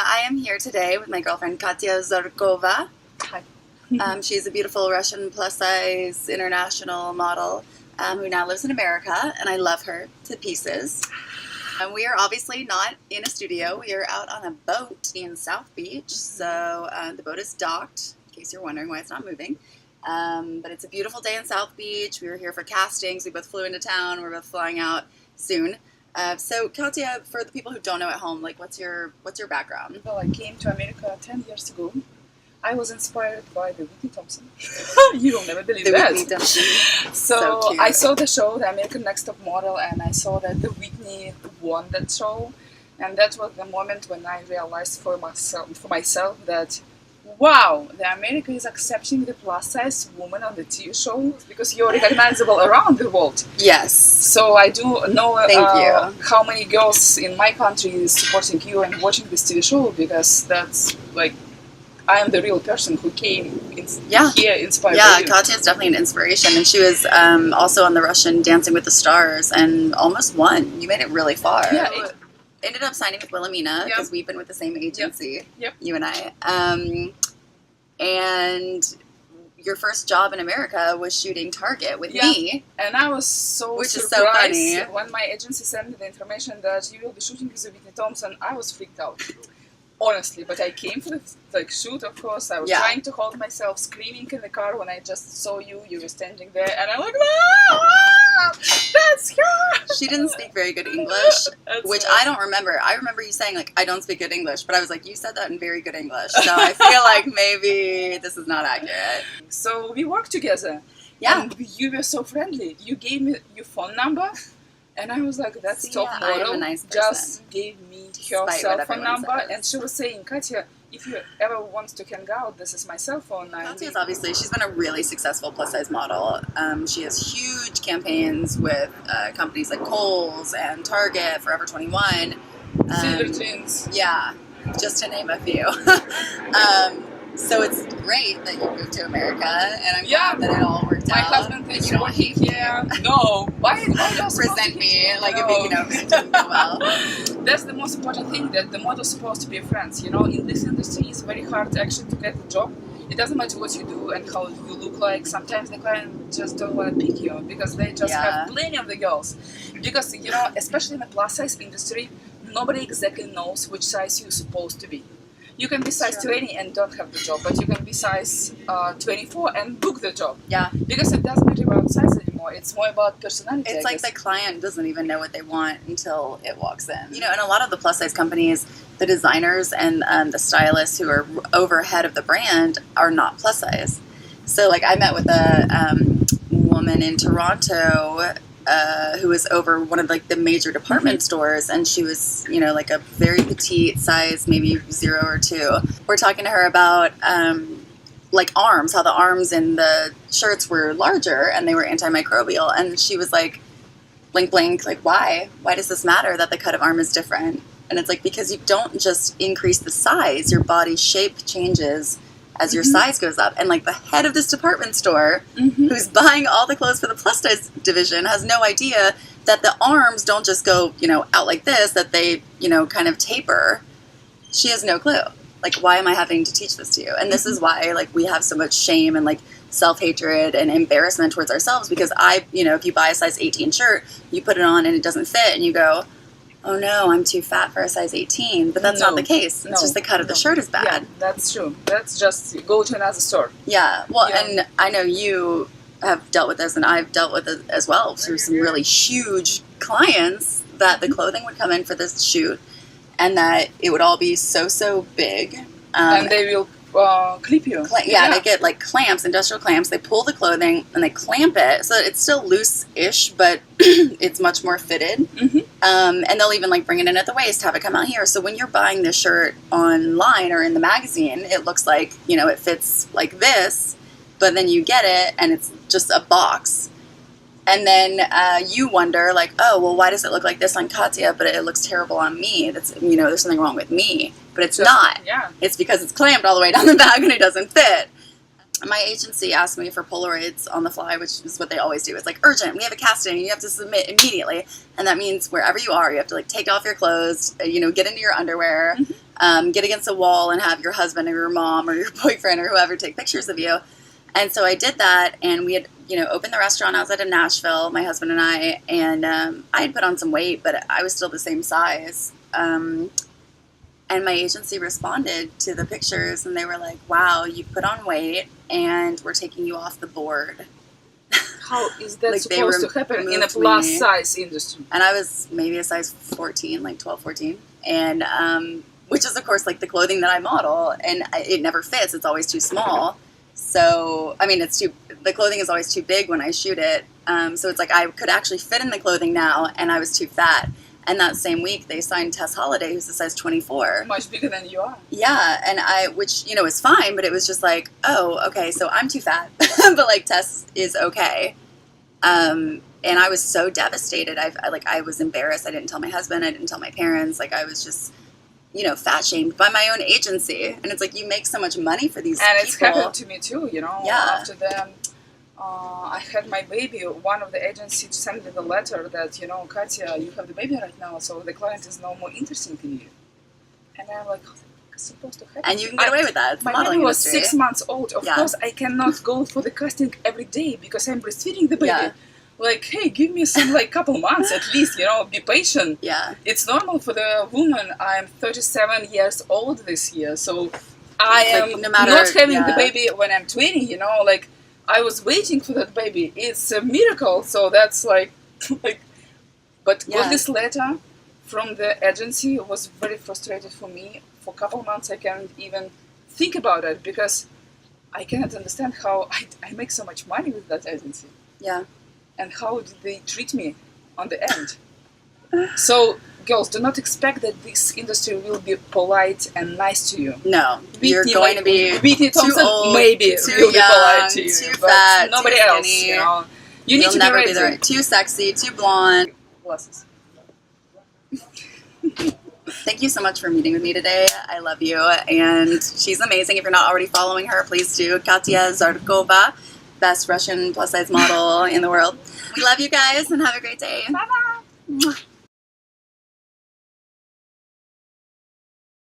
I am here today with my girlfriend Katya Zharkova. Hi. She's a beautiful Russian plus-size international model who now lives in America, and I love her to pieces. We are obviously not in a studio. We are out on a boat in South Beach, so the boat is docked, in case you're wondering why it's not moving. But it's a beautiful day in South Beach. We were here for castings. We both flew into town. We're both flying out soon. So Katya, for the people who don't know at home, like what's your background? Well, I came to America 10 years ago. I was inspired by the Whitney Thompson. You will never believe that. Whitney Thompson. So cute. I saw the show, The American Next Top Model, and I saw that the Whitney won that show. And that was the moment when I realized for myself that, wow, the America is accepting the plus-size woman on the TV shows because you're recognizable around the world. Yes. So I do know how many girls in my country is supporting you and watching this TV show, because that's like, I am the real person who came here inspired by you. Katya is definitely an inspiration, and she was also on the Russian Dancing with the Stars and almost won. You made it really far. Yeah. Ended up signing with Wilhelmina because we've been with the same agency, you and I. And your first job in America was shooting Target with me. And I was so surprised. Is so funny. When my agency sent me the information that you will be shooting with Whitney Thompson. I was freaked out, honestly. But I came for the shoot, of course. I was trying to hold myself, screaming in the car when I just saw you. You were standing there, and I'm like, ah, that's her! She didn't speak very good English, which I don't remember. I remember you saying, like, I don't speak good English, but I was like, you said that in very good English. So I feel like maybe this is not accurate. So we worked together. Yeah. And you were so friendly. You gave me your phone number, and I was like, that's top model. I am a nice person. Just gave me her cell phone number, and she was saying, Katya, if you ever want to hang out, this is my cell phone. Katya's obviously, she's been a really successful plus-size model. She has huge campaigns with companies like Kohl's and Target, Forever 21. Silver Twins. Yeah, just to name a few. So it's great that you moved to America, and I'm glad that it all worked out. My husband is working here. No, why present me like if it didn't go well. That's the most important thing, that the model's supposed to be friends. You know, in this industry, it's very hard actually to get the job. It doesn't matter what you do and how you look like. Sometimes the client just don't want to pick you because they just have plenty of the girls. Because, you know, especially in the plus size industry, nobody exactly knows which size you're supposed to be. You can be size 20 and don't have the job, but you can be size 24 and book the job. Yeah. Because it doesn't matter about size anymore. It's more about personality. It's like the client doesn't even know what they want until it walks in. You know, and a lot of the plus size companies, the designers and the stylists who are overhead of the brand are not plus size. So, like, I met with a woman in Toronto who was over one of like the major department stores, and she was, you know, like a very petite size, maybe 0 or 2. We're talking to her about like arms, how the arms in the shirts were larger and they were antimicrobial, and she was like, blink blink, like, why does this matter that the cut of arm is different? And it's like, because you don't just increase the size, your body shape changes as your size goes up. And like the head of this department store who's buying all the clothes for the plus size division has no idea that the arms don't just go, you know, out like this, that they, you know, kind of taper. She has no clue. Like, why am I having to teach this to you? And this is why, like, we have so much shame and like self-hatred and embarrassment towards ourselves, because you know, if you buy a size 18 shirt, you put it on and it doesn't fit and you go, oh no, I'm too fat for a size 18. But that's not the case. It's just the cut of the shirt is bad. Yeah, that's true. That's just go to another store. Yeah. Well, and I know you have dealt with this, and I've dealt with it as well through some really huge clients, that the clothing would come in for this shoot and that it would all be so big. And they will clip you. They get like clamps, industrial clamps. They pull the clothing and they clamp it so that it's still loose-ish, but it's much more fitted. And they'll even like bring it in at the waist, have it come out here. So when you're buying this shirt online or in the magazine, it looks like, you know, it fits like this, but then you get it and it's just a box. And then you wonder, like, oh, well, why does it look like this on Katya, but it looks terrible on me? That's, you know, there's something wrong with me. But it's not. Yeah. It's because it's clamped all the way down the back and it doesn't fit. My agency asked me for Polaroids on the fly, which is what they always do. It's like, urgent, we have a casting, you have to submit immediately. And that means wherever you are, you have to like take off your clothes, you know, get into your underwear. get against a wall and have your husband or your mom or your boyfriend or whoever take pictures of you. And so I did that, and we had, opened the restaurant outside of Nashville, my husband and I had put on some weight, but I was still the same size. And my agency responded to the pictures, and they were like, wow, you put on weight, and we're taking you off the board. How is that like supposed to happen in a plus size industry? And I was maybe a size 14, like 12, 14. And, which is, of course, like the clothing that I model, and it never fits. It's always too small. So, I mean, the clothing is always too big when I shoot it. So it's like I could actually fit in the clothing now, and I was too fat. And that same week, they signed Tess Holliday, who's a size 24. Much bigger than you are. Yeah, and which, is fine, but it was just like, oh, okay, so I'm too fat, but, like, Tess is okay. And I was so devastated. I was embarrassed. I didn't tell my husband. I didn't tell my parents. Like, I was just, fat shamed by my own agency. And it's like, you make so much money for these people. And it's happened to me, too, Yeah. After I had my baby, one of the agencies sent me the letter that, Katya, you have the baby right now, so the client is no more interested in you. And I'm like, it's supposed to happen. And you can get away with that. It's my baby was 6 months old. Of course, I cannot go for the casting every day because I'm breastfeeding the baby. Yeah. Like, hey, give me some, couple months at least, be patient. Yeah. It's normal for the woman. I'm 37 years old this year, so I am not having the baby when I'm 20, I was waiting for that baby. It's a miracle. So that's but got this letter from the agency was very frustrated for me. For a couple months, I can't even think about it because I cannot understand how I make so much money with that agency. Yeah. And how did they treat me on the end? So, girls, do not expect that this industry will be polite and nice to you. No, you're going to be Whitney Thompson, too old, maybe too will young, be polite to you, too fat, nobody too else. Skinny. You need to never be ready. Too sexy, too blonde. Glasses. Thank you so much for meeting with me today. I love you, and she's amazing. If you're not already following her, please do. Katya Zharkova, best Russian plus size model in the world. We love you guys, and have a great day. Bye-bye.